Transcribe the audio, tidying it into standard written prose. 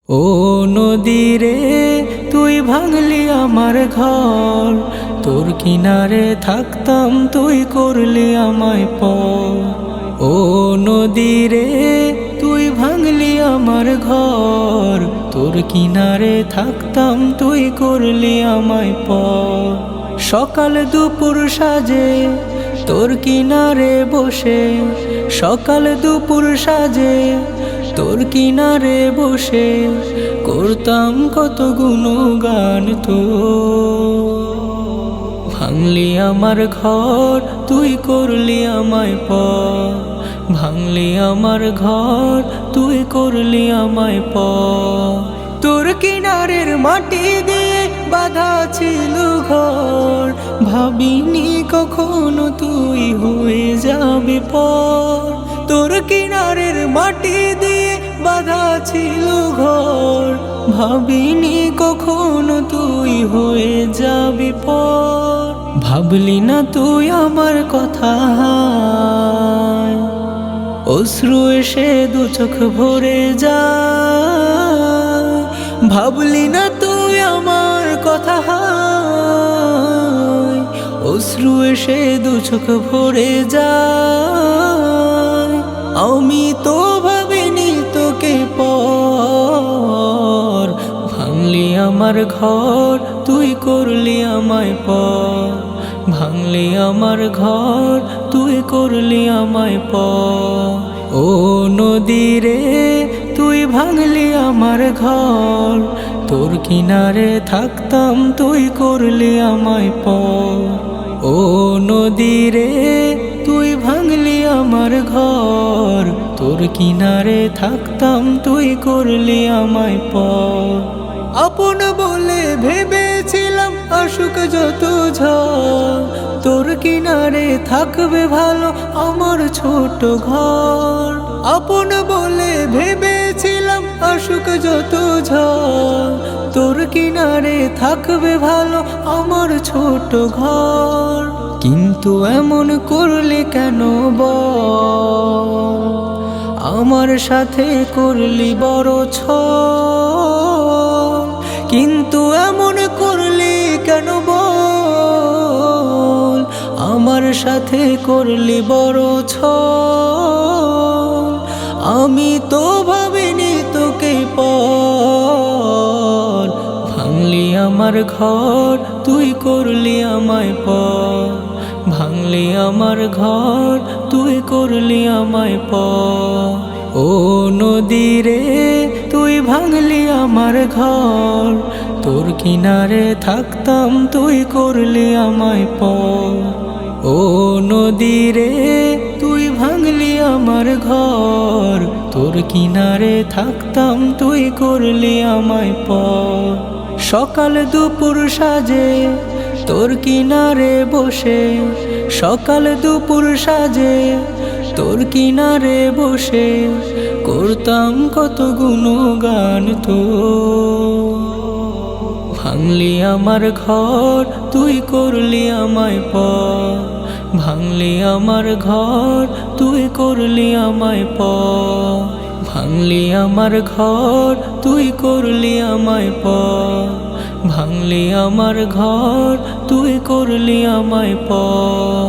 ও নদী রে তুই ভাঙলি আমার ঘর, তোর কিনারে থাকতাম তুই করলি আমায় পর। ও নদী রে তুই ভাঙলি আমার ঘর, তোর কিনারে থাকতাম তুই করলি আমায় পর। সকাল দুপুর সাজে তোর কিনারে বসে, সকাল দুপুর সাজে তোর কিনারে বসে করতাম কত গুণগান তো। ভাঙলি আমার ঘর তুই করলি আমায় পর, ভাঙলি আমার ঘর তুই করলি আমায় পর। তোর কিনারের মাটি দিয়ে বাঁধা ছিল ঘর, ভাবিনি কখনো তুই হয়ে যাবি পর। তোর কিনারের মাটি দিয়ে বাঁধা ছিল ঘর, ভাবিনি কখনো তুই হয়ে যাবি পর। ভাবলি না তুই আমার কথা, অশ্রু এসে দু চোখ ভরে যায়। ভাবলি না তুই আমার কথা, অশ্রু এসে দু চোখ ভরে যায়। আমি তো ভাবিনি তোকে পর, ভাঙলি আমার ঘর তুই করলি আমায় পর, ভাঙলি আমার ঘর তুই করলি আমায় পর। ও নদী রে তুই ভাঙলি আমার ঘর, তোর কিনারে থাকতাম তুই করলি আমায় পর। ও নদী রে তুই ভাঙলি আমার ঘর, তোর কিনারে থাকতাম তুই করলি আমায় পর। আপন বলে ভেবেছিলাম আসুক যত ঝড়, তোর কিনারে থাকবে ভালো আমার ছোট ঘর। আপন বলে ভেবেছিলাম আসুক যত ঝড়, তোর কিনারে থাকবে ভালো আমার ছোট ঘর। কিন্তু এমন করলি কেন বল, আমার সাথে করলি বড় ছল। কিন্তু এমন করলি কেন বল, আমার সাথে করলি বড় ছল। আমি তো ভাবিনি তোকে পর, ভাঙলি আমার ঘর তুই করলি আমায় পর, ভাঙলি আমার ঘর তুই করলি আমায় পর। ও নদী রে তুই ভাঙলি আমার ঘর, তোর কিনারে থাকতাম তুই করলি আমায় পর। ও নদী রে তুই ভাঙলি আমার ঘর, তোর কিনারে থাকতাম তুই করলি আমায় পর। সকাল দুপুর সাজে তোর কিনারে বসে, সকাল দুপুর সাজে তোর কিনারে বসে করতাম কত গুণগান তো। ভাঙলি আমার ঘর তুই করলি আমায় পর, ভাঙলি আমার ঘর তুই করলি আমায় পর। ভাঙলি আমার ঘর তুই করলি আমায় পর, ভাঙলি আমার ঘর তুই করলি আমায় পর।